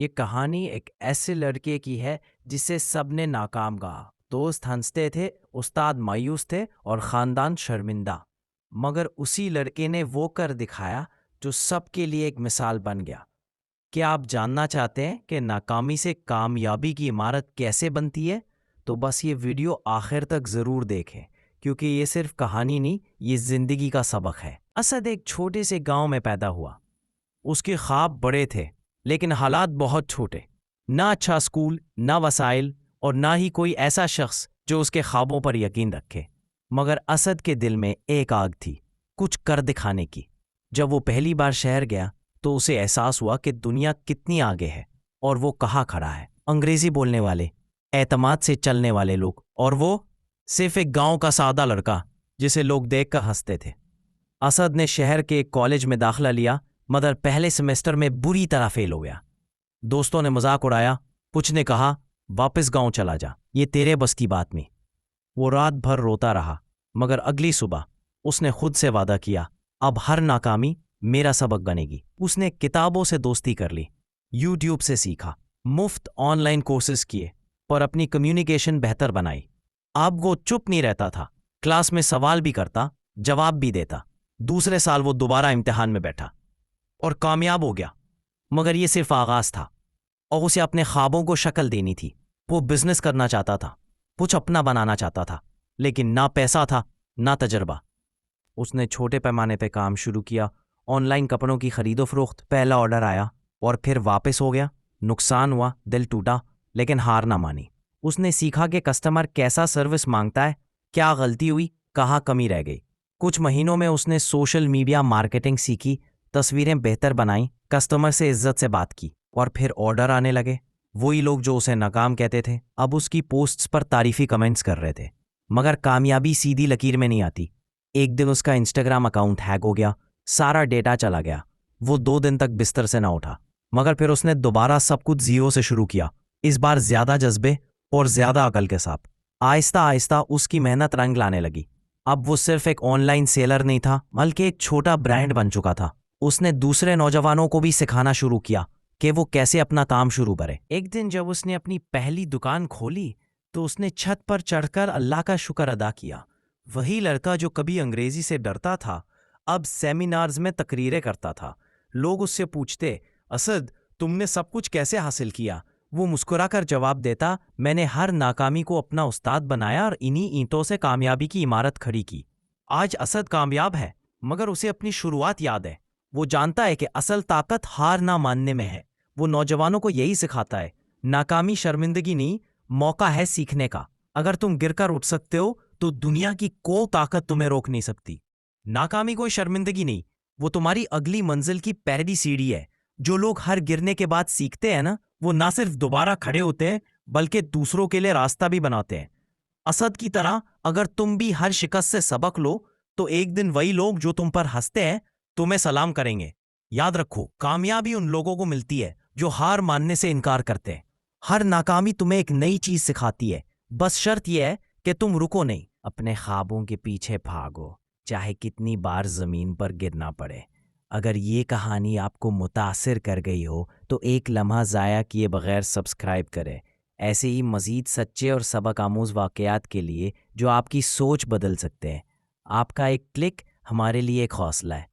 ये कहानी एक ऐसे लड़के की है जिसे सबने नाकाम कहा। दोस्त हंसते थे, उस्ताद मायूस थे और खानदान शर्मिंदा। मगर उसी लड़के ने वो कर दिखाया जो सबके लिए एक मिसाल बन गया। क्या आप जानना चाहते हैं कि नाकामी से कामयाबी की इमारत कैसे बनती है? तो बस ये वीडियो आखिर तक ज़रूर देखें, क्योंकि ये सिर्फ कहानी नहीं, ये ज़िंदगी का सबक है। असद एक छोटे से गांव में पैदा हुआ। उसके ख्वाब बड़े थे, लेकिन हालात बहुत छोटे। ना अच्छा स्कूल, ना वसाइल और ना ही कोई ऐसा शख्स जो उसके ख्वाबों पर यकीन रखे। मगर असद के दिल में एक आग थी, कुछ कर दिखाने की। जब वो पहली बार शहर गया तो उसे एहसास हुआ कि दुनिया कितनी आगे है और वो कहाँ खड़ा है। अंग्रेजी बोलने वाले, एतमाद से चलने वाले लोग, और वो सिर्फ एक गांव का सादा लड़का जिसे लोग देखकर हंसते थे। असद ने शहर के एक कॉलेज में दाखिला लिया, मगर पहले सेमेस्टर में बुरी तरह फेल हो गया। दोस्तों ने मजाक उड़ाया, कुछ ने कहा वापस गांव चला जा, ये तेरे बस की बात नहीं। वो रात भर रोता रहा, मगर अगली सुबह उसने खुद से वादा किया, अब हर नाकामी मेरा सबक बनेगी। उसने किताबों से दोस्ती कर ली, यूट्यूब से सीखा, मुफ्त ऑनलाइन कोर्सेज किए और अपनी कम्युनिकेशन बेहतर बनाई। अब वो चुप नहीं रहता था, क्लास में सवाल भी करता, जवाब भी देता। दूसरे साल वो दोबारा इम्तिहान में बैठा और कामयाब हो गया। मगर ये सिर्फ आगाज था और उसे अपने ख्वाबों को शक्ल देनी थी। वो बिजनेस करना चाहता था, कुछ अपना बनाना चाहता था, लेकिन ना पैसा था ना तजर्बा। उसने छोटे पैमाने पे काम शुरू किया, ऑनलाइन कपड़ों की खरीदो फरोख्त। पहला ऑर्डर आया और फिर वापस हो गया। नुकसान हुआ, दिल टूटा, लेकिन हार ना मानी। उसने सीखा कि कस्टमर कैसा सर्विस मांगता है, क्या गलती हुई, कहाँ कमी रह गई। कुछ महीनों में उसने सोशल मीडिया मार्केटिंग सीखी, तस्वीरें बेहतर बनाई, कस्टमर से इज्जत से बात की और फिर ऑर्डर आने लगे। वही लोग जो उसे नाकाम कहते थे अब उसकी पोस्ट्स पर तारीफी कमेंट्स कर रहे थे। मगर कामयाबी सीधी लकीर में नहीं आती। एक दिन उसका इंस्टाग्राम अकाउंट हैक हो गया, सारा डेटा चला गया। वो 2 दिन तक बिस्तर से ना उठा, मगर फिर उसने दोबारा सब कुछ जीरो से शुरू किया, इस बार ज्यादा जज्बे और ज्यादा अकल के साथ। आहिस्ता आहिस्ता उसकी मेहनत रंग लाने लगी। अब वो सिर्फ एक ऑनलाइन सेलर नहीं था, बल्कि एक छोटा ब्रांड बन चुका था। उसने दूसरे नौजवानों को भी सिखाना शुरू किया कि वो कैसे अपना काम शुरू करें। एक दिन जब उसने अपनी पहली दुकान खोली तो उसने छत पर चढ़कर अल्लाह का शुक्र अदा किया। वही लड़का जो कभी अंग्रेजी से डरता था, अब सेमिनार्स में तकरीरें करता था। लोग उससे पूछते, असद तुमने सब कुछ कैसे हासिल किया? वो मुस्कुराकर जवाब देता, मैंने हर नाकामी को अपना उस्ताद बनाया और इन्हीं ईंटों से कामयाबी की इमारत खड़ी की। आज असद कामयाब है, मगर उसे अपनी शुरुआत याद है। वो जानता है कि असल ताकत हार ना मानने में है। वो नौजवानों को यही सिखाता है, नाकामी शर्मिंदगी नहीं, मौका है सीखने का। अगर तुम गिरकर उठ सकते हो तो दुनिया की कोई ताकत तुम्हें रोक नहीं सकती। नाकामी कोई शर्मिंदगी नहीं, वो तुम्हारी अगली मंजिल की पहली सीढ़ी है। जो लोग हर गिरने के बाद सीखते हैं वो ना सिर्फ दोबारा खड़े होते हैं, बल्कि दूसरों के लिए रास्ता भी बनाते हैं। असद की तरह अगर तुम भी हर शिकस्त से सबक लो तो एक दिन वही लोग जो तुम पर हंसते हैं तुम्हें सलाम करेंगे। याद रखो, कामयाबी उन लोगों को मिलती है जो हार मानने से इनकार करते हैं। हर नाकामी तुम्हें एक नई चीज सिखाती है, बस शर्त यह है कि तुम रुको नहीं, अपने ख्वाबों के पीछे भागो, चाहे कितनी बार जमीन पर गिरना पड़े। अगर ये कहानी आपको मुतासिर कर गई हो तो एक लम्हा ज़ाया किए बगैर सब्सक्राइब करें। ऐसे ही मज़ीद सच्चे और सबक आमूज़ वाक़यात के लिए जो आपकी सोच बदल सकते हैं। आपका एक क्लिक हमारे लिए एक हौसला है।